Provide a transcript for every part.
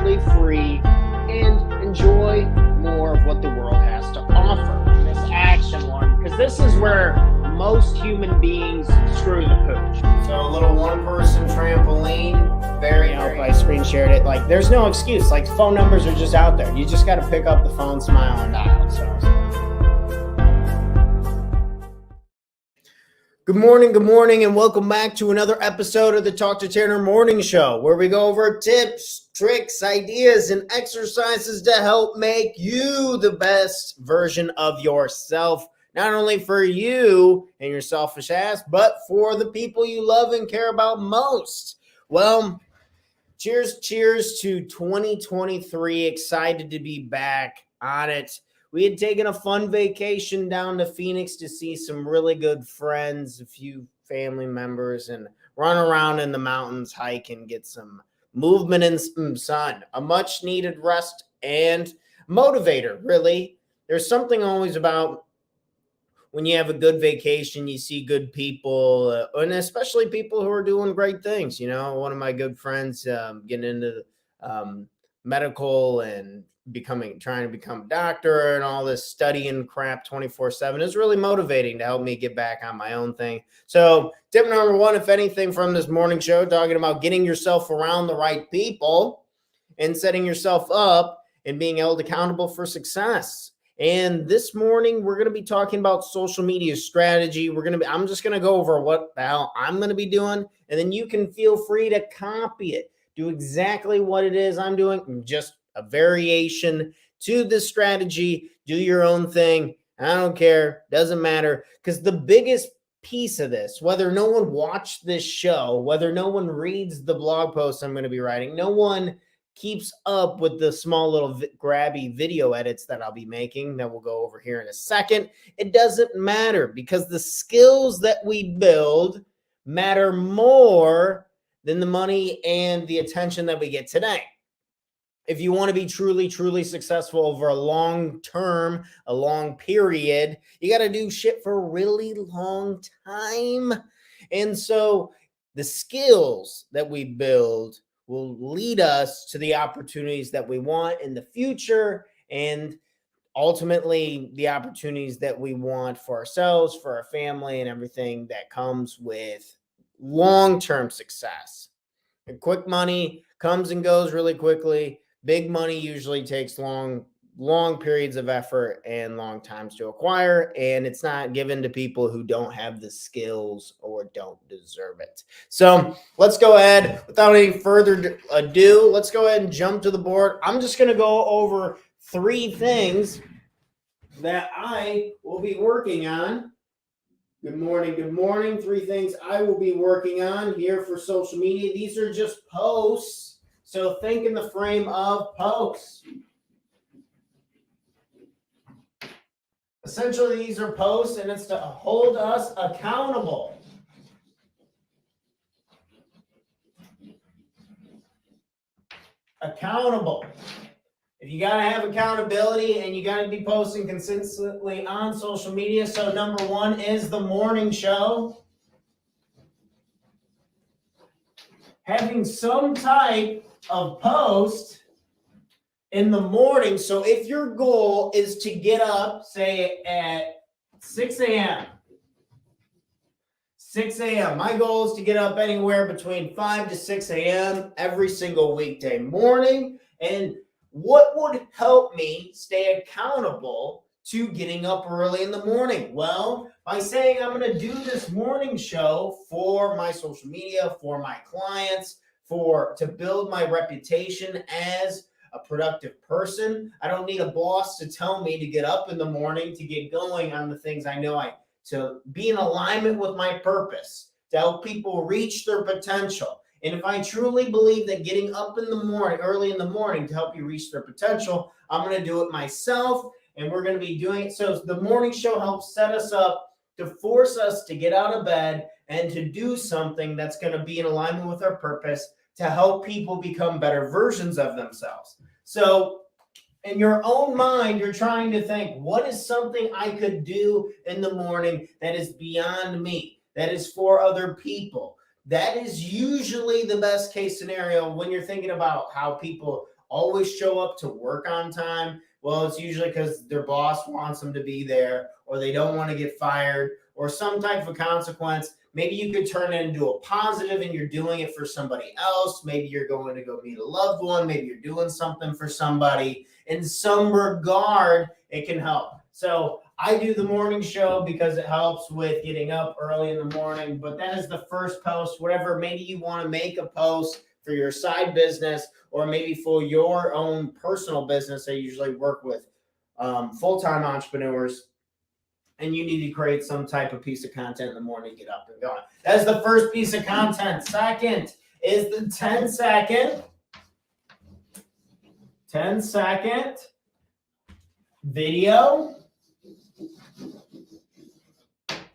totally free and enjoy more of what the world has to offer in this action one, because this is where most human beings screw the pooch. So a little one-person trampoline. Very, I screen shared it. Like, there's no excuse. Like, phone numbers are just out there. You just got to pick up the phone, smile, and dial. So. Good morning, and welcome back to another episode of the Talk2Tanner Morning Show, where we go over tips, tricks, ideas, and exercises to help make you the best version of yourself. Not only for you and your selfish ass, but for the people you love and care about most. Well, cheers to 2023. Excited to be back on it. We had taken a fun vacation down to Phoenix to see some really good friends, a few family members, and run around in the mountains, hike, and get some movement and some sun. A much needed rest and motivator, really. There's something always about when you have a good vacation, you see good people, and especially people who are doing great things. You know, one of my good friends getting into medical and trying to become a doctor and all this studying crap 24/7 is really motivating to help me get back on my own thing. So tip number one, if anything, from this morning show, talking about getting yourself around the right people and setting yourself up and being held accountable for success. And this morning, we're going to be talking about social media strategy. I'm just going to go over what the hell I'm going to be doing, and then you can feel free to copy it. Do exactly what it is I'm doing, just a variation to this strategy. Do your own thing. I don't care. Doesn't matter. Because the biggest piece of this, whether no one watched this show, whether no one reads the blog posts I'm going to be writing, no one keeps up with the small little grabby video edits that I'll be making that we'll go over here in a second, it doesn't matter, because the skills that we build matter more than the money and the attention that we get today. If you want to be truly successful over a long term, a long period, you got to do shit for a really long time. And so the skills that we build will lead us to the opportunities that we want in the future, and ultimately the opportunities that we want for ourselves, for our family, and everything that comes with long-term success. And quick money comes and goes really quickly. Big money usually takes long periods of effort and long times to acquire, and it's not given to people who don't have the skills or don't deserve it. So let's go ahead, without any further ado, let's go ahead and jump to the board. I'm just going to go over 3 things that I will be working on. Good morning. 3 things I will be working on here for social media. These are just posts, so think in the frame of posts. Essentially, these are posts, and it's to hold us accountable. If you got to have accountability, and you got to be posting consistently on social media. So number 1 is the morning show. Having some type of post in the morning. So if your goal is to get up, say at 6 a.m., my goal is to get up anywhere between 5 to 6 a.m. every single weekday morning. And what would help me stay accountable to getting up early in the morning? Well, by saying I'm going to do this morning show for my social media, for my clients, to build my reputation as a productive person. I don't need a boss to tell me to get up in the morning to get going on the things I know to be in alignment with my purpose, to help people reach their potential. And if I truly believe that getting up in the morning, early in the morning, to help you reach their potential, I'm going to do it myself, and we're going to be doing it. So the morning show helps set us up to force us to get out of bed and to do something that's going to be in alignment with our purpose, to help people become better versions of themselves. So in your own mind, you're trying to think, what is something I could do in the morning that is beyond me, that is for other people? That is usually the best case scenario when you're thinking about how people always show up to work on time? Well, it's usually because their boss wants them to be there, or they don't want to get fired, or some type of consequence. Maybe you could turn it into a positive and you're doing it for somebody else. Maybe you're going to go meet a loved one. Maybe you're doing something for somebody. In some regard, it can help. So I do the morning show because it helps with getting up early in the morning, but that is the first post. Whatever, maybe you want to make a post for your side business or maybe for your own personal business. I usually work with full-time entrepreneurs, and you need to create some type of piece of content in the morning, get up and going. That's the first piece of content. Second is the 10-second video.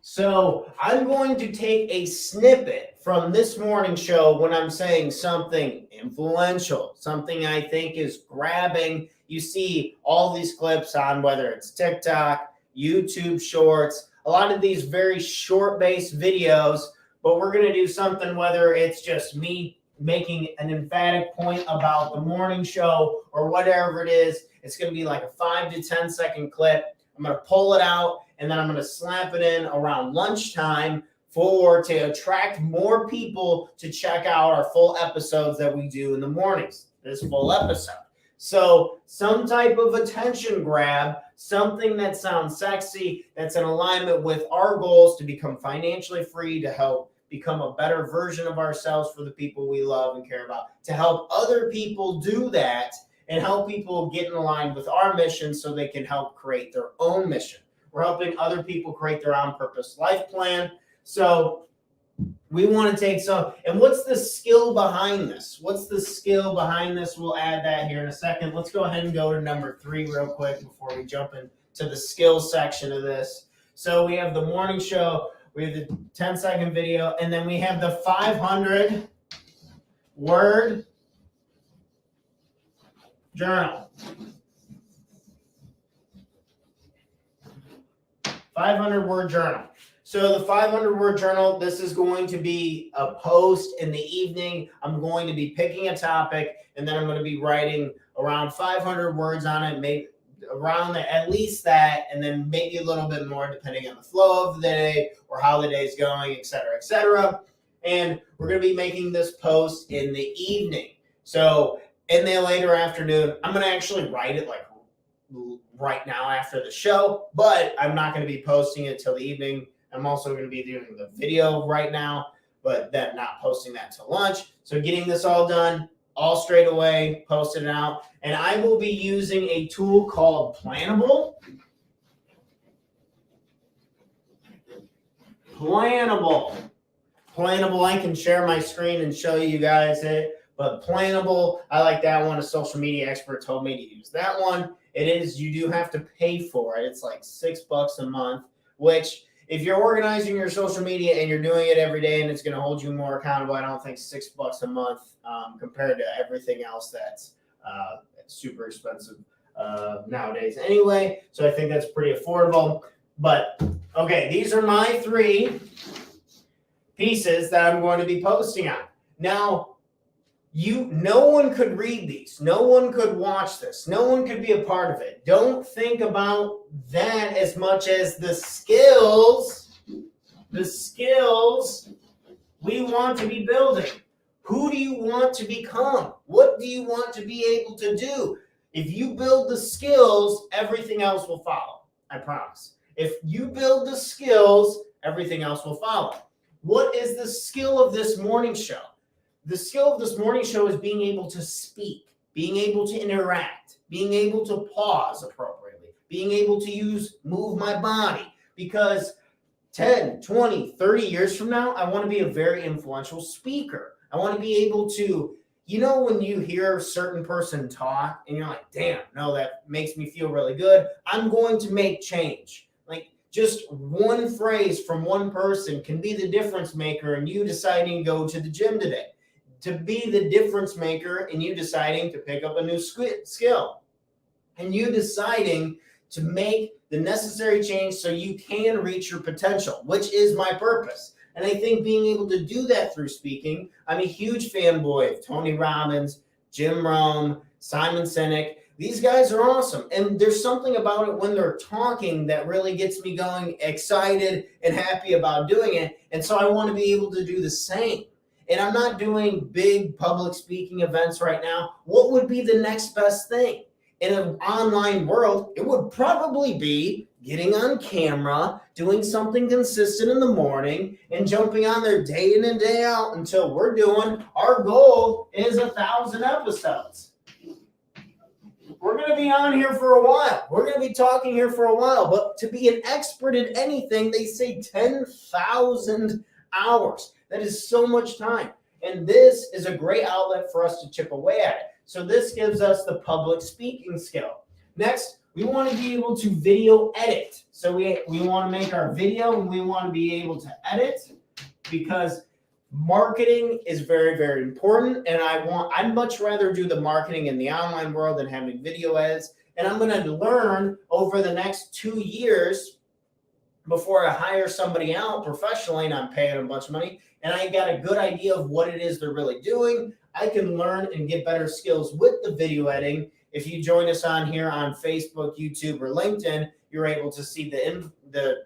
So I'm going to take a snippet from this morning show when I'm saying something influential, something I think is grabbing. You see all these clips on whether it's TikTok, YouTube Shorts, a lot of these very short-based videos, but we're going to do something whether it's just me making an emphatic point about the morning show or whatever it is. It's going to be like a 5 to 10 second clip. I'm going to pull it out and then I'm going to slap it in around lunchtime to attract more people to check out our full episodes that we do in the mornings, this full episode. So some type of attention grab, something that sounds sexy, that's in alignment with our goals to become financially free, to help become a better version of ourselves for the people we love and care about, to help other people do that and help people get in line with our mission so they can help create their own mission. We're helping other people create their on purpose life plan. So we want to take some, and what's the skill behind this? What's the skill behind this? We'll add that here in a second. Let's go ahead and go to number 3 real quick before we jump into the skills section of this. So we have the morning show, we have the 10-second video, and then we have the 500-word journal. 500-word journal. So the 500-word journal, this is going to be a post in the evening. I'm going to be picking a topic, and then I'm going to be writing around 500 words on it, maybe around at least that, and then maybe a little bit more depending on the flow of the day or how the day is going, et cetera, et cetera. And we're going to be making this post in the evening. So in the later afternoon, I'm going to actually write it like right now after the show, but I'm not going to be posting it till the evening. I'm also going to be doing the video right now, but then not posting that till lunch. So getting this all done, all straight away, posted it out. And I will be using a tool called Plannable. Plannable, I can share my screen and show you guys it. But Plannable, I like that one. A social media expert told me to use that one. It is, you do have to pay for it. It's like $6 a month, which if you're organizing your social media and you're doing it every day and it's going to hold you more accountable, I don't think $6 a month compared to everything else that's super expensive nowadays anyway. So I think that's pretty affordable. But okay, these are my 3 pieces that I'm going to be posting on. Now, no one could read these. No one could watch this. No one could be a part of it. Don't think about that as much as the skills we want to be building. Who do you want to become? What do you want to be able to do? If you build the skills, everything else will follow. I promise. If you build the skills, everything else will follow. What is the skill of this morning show? The skill of this morning show is being able to speak, being able to interact, being able to pause appropriately, being able to move my body. Because 10, 20, 30 years from now, I want to be a very influential speaker. I want to be able to, when you hear a certain person talk and you're like, damn, no, that makes me feel really good. I'm going to make change. Like just one phrase from one person can be the difference maker in you deciding to go to the gym today. To be the difference maker in you deciding to pick up a new skill and you deciding to make the necessary change so you can reach your potential, which is my purpose. And I think being able to do that through speaking, I'm a huge fanboy of Tony Robbins, Jim Rohn, Simon Sinek. These guys are awesome. And there's something about it when they're talking that really gets me going, excited and happy about doing it. And so I want to be able to do the same. And I'm not doing big public speaking events right now. What would be the next best thing? In an online world, it would probably be getting on camera, doing something consistent in the morning, and jumping on there day in and day out until we're doing, our goal is 1,000 episodes. We're going to be on here for a while. We're going to be talking here for a while. But to be an expert in anything, they say 10,000 hours. That is so much time. And this is a great outlet for us to chip away at it. So this gives us the public speaking skill. Next, we want to be able to video edit. So we want to make our video and we want to be able to edit because marketing is very, very important. And I'd much rather do the marketing in the online world than having video edits. And I'm going to learn over the next 2 years before I hire somebody out professionally and I'm paying a bunch of money and I got a good idea of what it is they're really doing. I can learn and get better skills with the video editing. If you join us on here on Facebook, YouTube, or LinkedIn, you're able to see the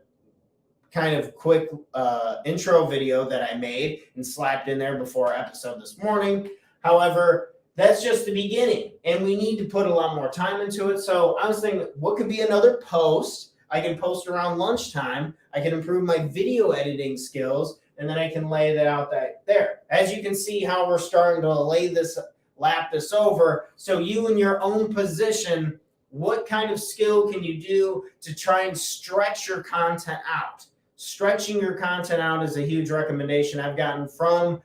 kind of quick intro video that I made and slapped in there before our episode this morning. However, that's just the beginning, and we need to put a lot more time into it. So I was thinking, what could be another post? I can post around lunchtime. I can improve my video editing skills, and then I can lay that out there. As you can see how we're starting to lap this over. So you in your own position, what kind of skill can you do to try and stretch your content out? Stretching your content out is a huge recommendation I've gotten from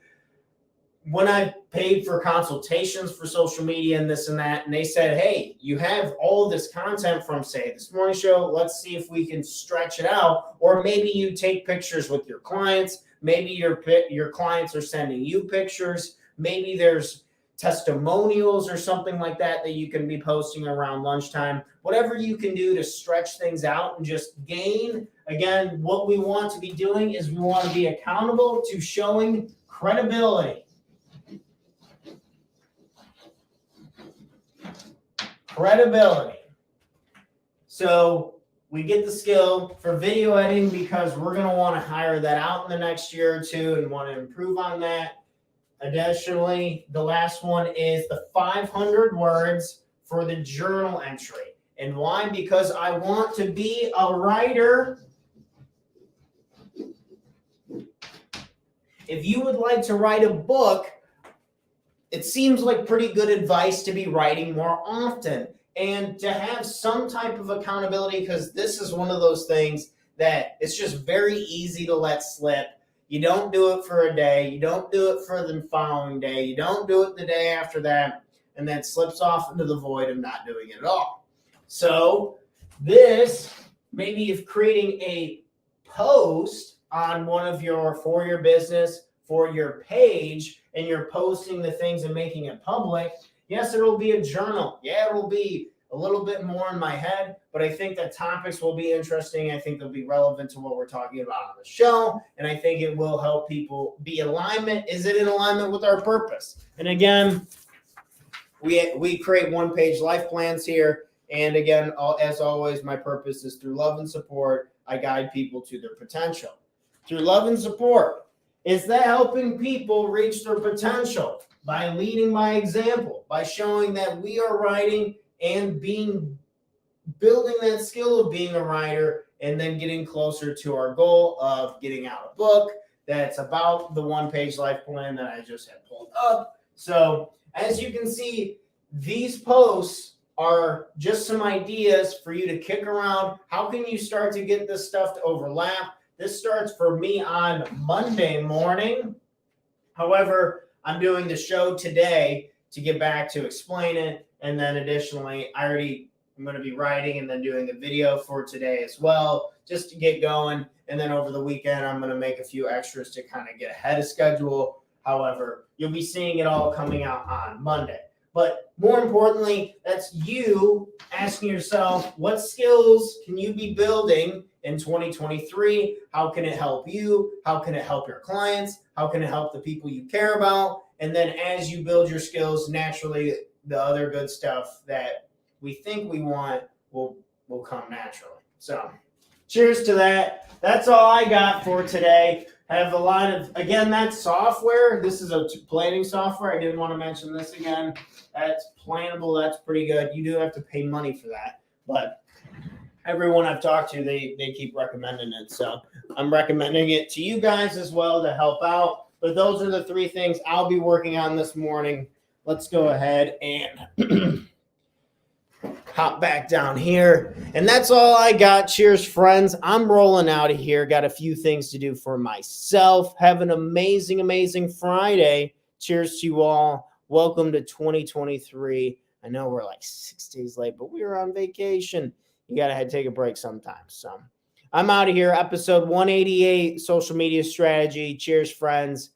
when I paid for consultations for social media and this and that, and they said, hey, you have all this content from, say, this morning show. Let's see if we can stretch it out. Or maybe you take pictures with your clients. Maybe your clients are sending you pictures. Maybe there's testimonials or something like that you can be posting around lunchtime. Whatever you can do to stretch things out and just gain. Again, what we want to be doing is we want to be accountable to showing credibility. Credibility. So we get the skill for video editing because we're going to want to hire that out in the next year or two and want to improve on that. Additionally, the last one is the 500 words for the journal entry. And why? Because I want to be a writer. If you would like to write a book, it seems like pretty good advice to be writing more often and to have some type of accountability, because this is one of those things that it's just very easy to let slip. You don't do it for a day. You don't do it for the following day. You don't do it the day after that, and then slips off into the void of not doing it at all. So this, maybe if creating a post on for your business, for your page, and you're posting the things and making it public, yes, it'll be a journal. Yeah, it'll be a little bit more in my head, but I think the topics will be interesting. I think they'll be relevant to what we're talking about on the show, and I think it will help people be in alignment. Is it in alignment with our purpose? And again, we create one-page life plans here, and again, as always, my purpose is through love and support. I guide people to their potential. Through love and support. Is that helping people reach their potential by leading by example, by showing that we are writing and building that skill of being a writer and then getting closer to our goal of getting out a book that's about the one-page life plan that I just had pulled up. So as you can see, these posts are just some ideas for you to kick around. How can you start to get this stuff to overlap? This starts for me on Monday morning. However, I'm doing the show today to get back to explain it. And then additionally, I'm going to be writing and then doing a video for today as well, just to get going. And then over the weekend, I'm going to make a few extras to kind of get ahead of schedule. However, you'll be seeing it all coming out on Monday. But more importantly, that's you asking yourself, what skills can you be building in 2023? How can it help you? How can it help your clients? How can it help the people you care about? And then as you build your skills, naturally, the other good stuff that we think we want will come naturally. So cheers to that. That's all I got for today. I have a lot of, again, that's software. This is a planning software. I didn't want to mention this again. That's plannable. That's pretty good. You do have to pay money for that, but everyone I've talked to, they keep recommending it. So I'm recommending it to you guys as well to help out. But those are the 3 things I'll be working on this morning. Let's go ahead and hop back down here. And that's all I got. Cheers, friends. I'm rolling out of here. Got a few things to do for myself. Have an amazing, amazing Friday. Cheers to you all. Welcome to 2023. I know we're like 6 days late, but we were on vacation. You got to take a break sometimes. So I'm out of here. Episode 188, social media strategy. Cheers, friends.